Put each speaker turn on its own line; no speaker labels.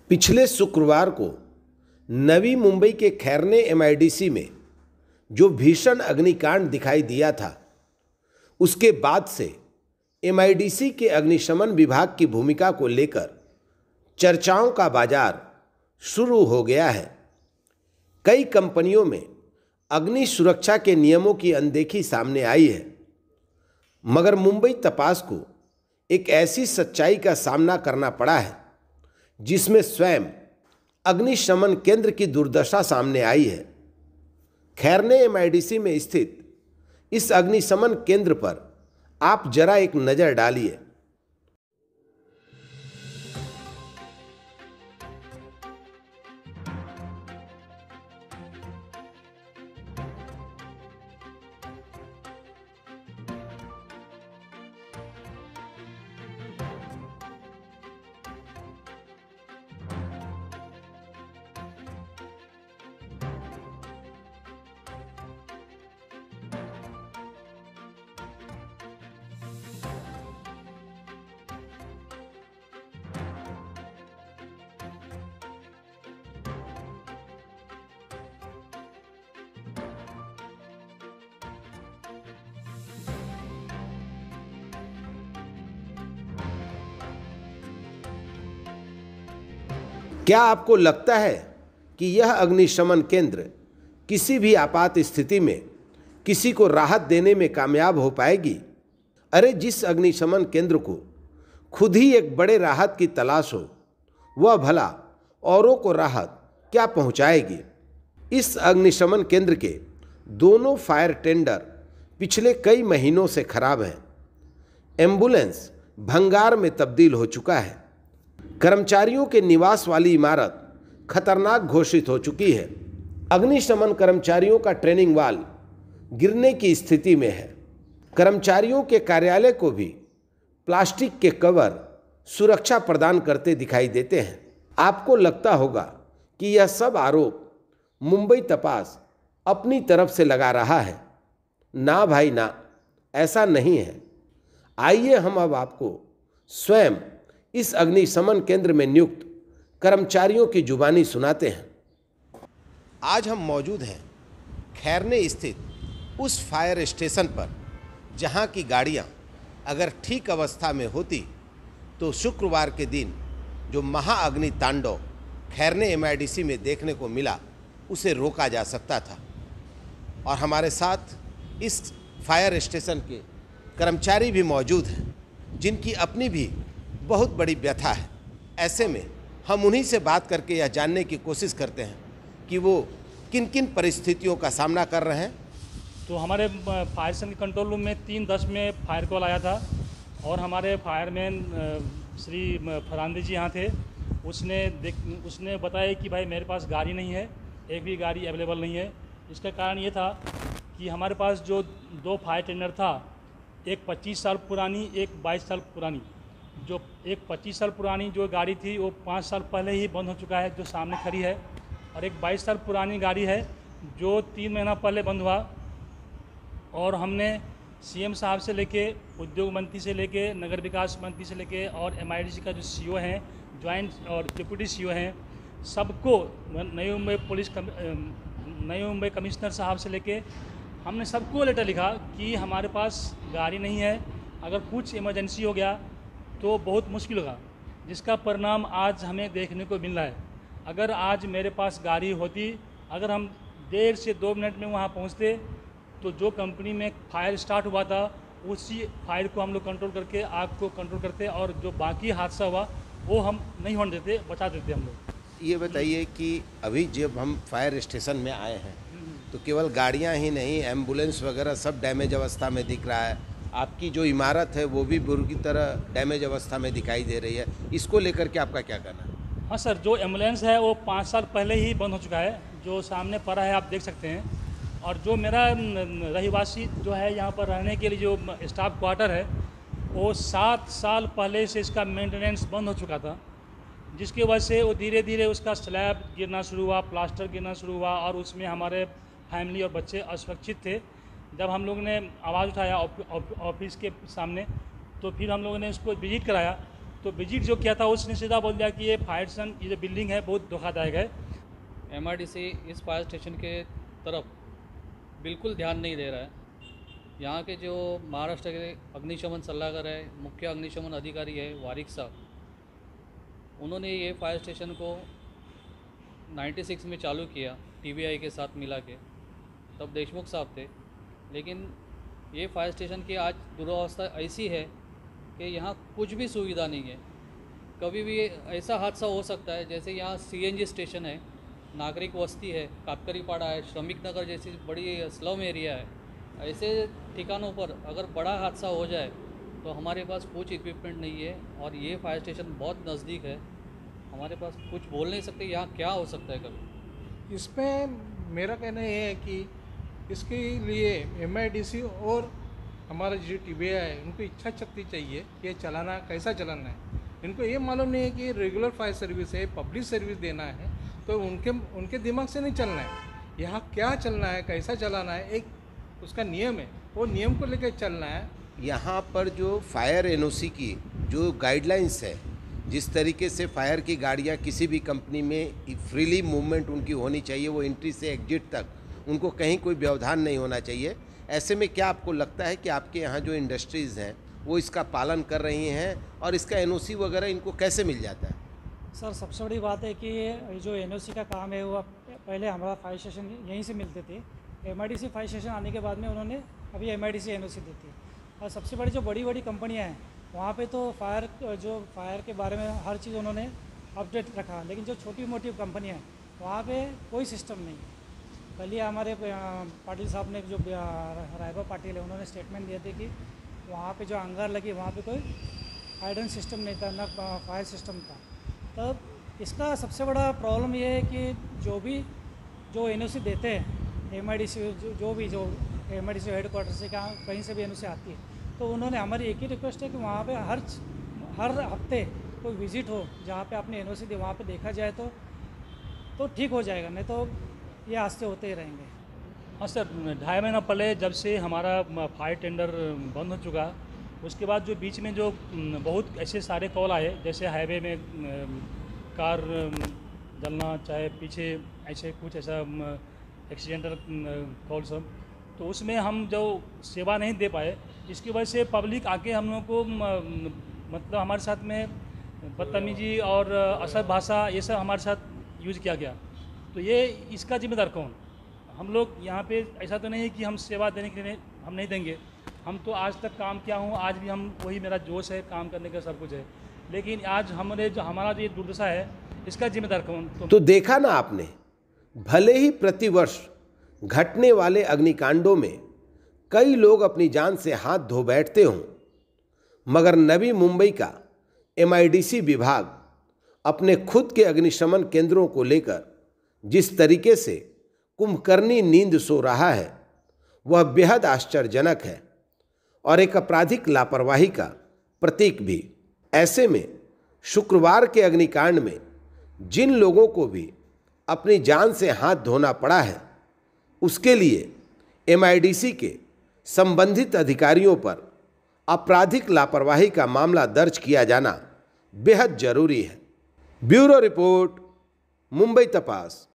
पिछले शुक्रवार को नवी मुंबई के खैरने एमआईडीसी में जो भीषण अग्निकांड दिखाई दिया था, उसके बाद से एमआईडीसी के अग्निशमन विभाग की भूमिका को लेकर चर्चाओं का बाजार शुरू हो गया है। कई कंपनियों में अग्नि सुरक्षा के नियमों की अनदेखी सामने आई है, मगर मुंबई तपास को एक ऐसी सच्चाई का सामना करना पड़ा है जिसमें स्वयं अग्निशमन केंद्र की दुर्दशा सामने आई है। खैरने एमआईडीसी में स्थित इस अग्निशमन केंद्र पर आप जरा एक नज़र डालिए। क्या आपको लगता है कि यह अग्निशमन केंद्र किसी भी आपात स्थिति में किसी को राहत देने में कामयाब हो पाएगी? अरे, जिस अग्निशमन केंद्र को खुद ही एक बड़े राहत की तलाश हो, वह भला औरों को राहत क्या पहुंचाएगी? इस अग्निशमन केंद्र के दोनों फायर टेंडर पिछले कई महीनों से खराब हैं। एम्बुलेंस भंगार में तब्दील हो चुका है। कर्मचारियों के निवास वाली इमारत खतरनाक घोषित हो चुकी है। अग्निशमन कर्मचारियों का ट्रेनिंग वाल गिरने की स्थिति में है। कर्मचारियों के कार्यालय को भी प्लास्टिक के कवर सुरक्षा प्रदान करते दिखाई देते हैं। आपको लगता होगा कि यह सब आरोप मुंबई तपास अपनी तरफ से लगा रहा है। ना भाई ना, ऐसा नहीं है। आइए हम अब आपको स्वयं इस अग्निशमन केंद्र में नियुक्त कर्मचारियों की जुबानी सुनाते हैं। आज हम मौजूद हैं खैरने स्थित उस फायर स्टेशन पर जहां की गाड़ियां अगर ठीक अवस्था में होती तो शुक्रवार के दिन जो महाअग्नि तांडव खैरने एमआईडीसी में देखने को मिला, उसे रोका जा सकता था। और हमारे साथ इस फायर स्टेशन के कर्मचारी भी मौजूद हैं जिनकी अपनी भी बहुत बड़ी व्यथा है। ऐसे में हम उन्हीं से बात करके यह जानने की कोशिश करते हैं कि वो किन किन परिस्थितियों का सामना कर रहे हैं।
तो हमारे फायर स्टेशन के कंट्रोल रूम में 3:10 में फायर कॉल आया था और हमारे फायरमैन श्री फरांदी जी यहाँ थे। उसने बताया कि भाई मेरे पास गाड़ी नहीं है, एक भी गाड़ी अवेलेबल नहीं है। इसका कारण ये था कि हमारे पास जो 2 फायर टेंडर था, एक 25 साल पुरानी, एक 22 साल पुरानी। जो एक 25 साल पुरानी जो गाड़ी थी वो 5 साल पहले ही बंद हो चुका है, जो सामने खड़ी है, और एक 22 साल पुरानी गाड़ी है जो 3 महीना पहले बंद हुआ। और हमने सीएम साहब से लेके, उद्योग मंत्री से लेके, नगर विकास मंत्री से लेके और एमआईडीसी का जो सीईओ हैं, ज्वाइंट और डिप्टी सीईओ हैं, सबको, नई मुंबई कमिश्नर साहब से लेके हमने सबको लेटर लिखा कि हमारे पास गाड़ी नहीं है, अगर कुछ इमरजेंसी हो गया तो बहुत मुश्किल होगा, जिसका परिणाम आज हमें देखने को मिल रहा है। अगर आज मेरे पास गाड़ी होती, अगर हम 1.5 से 2 मिनट में वहाँ पहुँचते तो जो कंपनी में फायर स्टार्ट हुआ था उसी फायर को हम लोग कंट्रोल करके आग को कंट्रोल करते, और जो बाकी हादसा हुआ वो हम नहीं होने देते, बचा देते हम लोग।
ये बताइए कि अभी जब हम फायर स्टेशन में आए हैं तो केवल गाड़ियाँ ही नहीं, एम्बुलेंस वगैरह सब डैमेज अवस्था में दिख रहा है। आपकी जो इमारत है वो भी बुरी तरह डैमेज अवस्था में दिखाई दे रही है। इसको लेकर के आपका क्या कहना है?
हाँ सर, जो एम्बुलेंस है वो 5 साल पहले ही बंद हो चुका है, जो सामने पड़ा है आप देख सकते हैं। और जो मेरा रहिवासी जो है यहाँ पर रहने के लिए जो स्टाफ क्वार्टर है, वो 7 साल पहले से इसका मेंटेनेंस बंद हो चुका था, जिसकी वजह से वो धीरे धीरे उसका स्लैब गिरना शुरू हुआ, प्लास्टर गिरना शुरू हुआ, और उसमें हमारे फैमिली और बच्चे असुरक्षित थे। जब हम लोगों ने आवाज़ उठाया ऑफिस के सामने, तो फिर हम लोगों ने इसको विजिट कराया तो विजिट जो किया था उसने सीधा बोल दिया कि ये फायर स्टेशन, ये जो बिल्डिंग है बहुत धोखादायक है।
एमआईडीसी इस फायर स्टेशन के तरफ बिल्कुल ध्यान नहीं दे रहा है। यहाँ के जो महाराष्ट्र के अग्निशमन सलाहकार है, मुख्य अग्निशमन अधिकारी है वारिक साहब, उन्होंने ये फायर स्टेशन को 96 में चालू किया टीबीआई के साथ मिला के, तब देशमुख साहब थे। लेकिन ये फायर स्टेशन की आज दुरावस्था ऐसी है कि यहाँ कुछ भी सुविधा नहीं है। कभी भी ऐसा हादसा हो सकता है, जैसे यहाँ सीएनजी स्टेशन है, नागरिक वस्ती है, कापकरीपाड़ा है, श्रमिक नगर जैसी बड़ी स्लम एरिया है, ऐसे ठिकानों पर अगर बड़ा हादसा हो जाए तो हमारे पास कुछ इक्विपमेंट नहीं है। और ये फायर स्टेशन बहुत नज़दीक है, हमारे पास कुछ बोल नहीं सकते यहाँ क्या हो सकता है। कभी
इसमें मेरा कहना ये है कि इसके लिए एमआईडीसी और हमारा जो टीबीआई है उनको इच्छा शक्ति चाहिए कि ये चलाना कैसा चलाना है। इनको ये मालूम नहीं है कि रेगुलर फायर सर्विस है, पब्लिक सर्विस देना है, तो उनके दिमाग से नहीं चलना है। यहाँ क्या चलना है, कैसा चलाना है, एक उसका नियम है, वो नियम को लेकर चलना है।
यहाँ पर जो फायर एनओसी की जो गाइडलाइंस है, जिस तरीके से फायर की गाड़ियाँ किसी भी कंपनी में फ्रीली मूवमेंट उनकी होनी चाहिए, वो एंट्री से एग्जिट तक उनको कहीं कोई व्यवधान नहीं होना चाहिए। ऐसे में क्या आपको लगता है कि आपके यहाँ जो इंडस्ट्रीज़ हैं वो इसका पालन कर रही हैं और इसका एनओसी वगैरह इनको कैसे मिल जाता है?
सर, सबसे बड़ी बात है कि ये जो एनओसी का काम है वो पहले हमारा फायर स्टेशन यहीं से मिलते थे। एमआईडीसी फायर स्टेशन आने के बाद में उन्होंने अभी एमआईडीसी एनओसी दी थी। और सबसे बड़ी जो बड़ी कंपनियां हैं वहाँ पे तो फायर के बारे में हर चीज़ उन्होंने अपडेट रखा, लेकिन जो छोटी मोटी कंपनियां हैं वहाँ पे कोई सिस्टम नहीं। कल ही हमारे पाटिल साहब ने, जो रायबा पाटिल है, उन्होंने स्टेटमेंट दिए थे कि वहाँ पे जो अंगार लगी वहाँ पे कोई हाइड्रेंट सिस्टम नहीं था, ना फायर सिस्टम था। तब इसका सबसे बड़ा प्रॉब्लम ये है कि जो एनओसी देते हैं एमआईडीसी, जो एमआईडीसी हेडक्वार्टर से कहीं से भी एनओसी आती है, तो उन्होंने, हमारी एक ही रिक्वेस्ट है कि वहाँ पे हर हफ्ते कोई विज़िट हो जहाँ पे आपने एनओसी दी, वहाँ पे देखा जाए तो ठीक हो जाएगा, नहीं तो ये हादसे होते ही रहेंगे।
हाँ सर, 2.5 महीना पहले जब से हमारा फायर टेंडर बंद हो चुका, उसके बाद जो बीच में जो बहुत ऐसे सारे कॉल आए, जैसे हाईवे में कार जलना, चाहे पीछे ऐसे कुछ ऐसा एक्सीडेंटल कॉल सब, तो उसमें हम जो सेवा नहीं दे पाए, इसकी वजह से पब्लिक आके हम लोग को मतलब हमारे साथ में बदतमीजी और असभ्य भाषा ये सब हमारे साथ यूज़ किया गया। तो ये इसका जिम्मेदार कौन? हम लोग यहाँ पे ऐसा तो नहीं है कि हम सेवा देने के लिए हम नहीं देंगे। हम तो आज तक काम किया हूँ, आज भी हम वही, मेरा जोश है काम करने का, सब कुछ है, लेकिन आज हमारा जो ये दुर्दशा है इसका जिम्मेदार कौन?
तो देखा ना आपने, भले ही प्रतिवर्ष घटने वाले अग्निकांडों में कई लोग अपनी जान से हाथ धो बैठते हों, मगर नवी मुंबई का एमआईडीसी विभाग अपने खुद के अग्निशमन केंद्रों को लेकर जिस तरीके से कुंभकर्णी नींद सो रहा है वह बेहद आश्चर्यजनक है और एक आपराधिक लापरवाही का प्रतीक भी। ऐसे में शुक्रवार के अग्निकांड में जिन लोगों को भी अपनी जान से हाथ धोना पड़ा है, उसके लिए एमआईडीसी के संबंधित अधिकारियों पर आपराधिक लापरवाही का मामला दर्ज किया जाना बेहद जरूरी है। ब्यूरो रिपोर्ट, मुंबई तपास।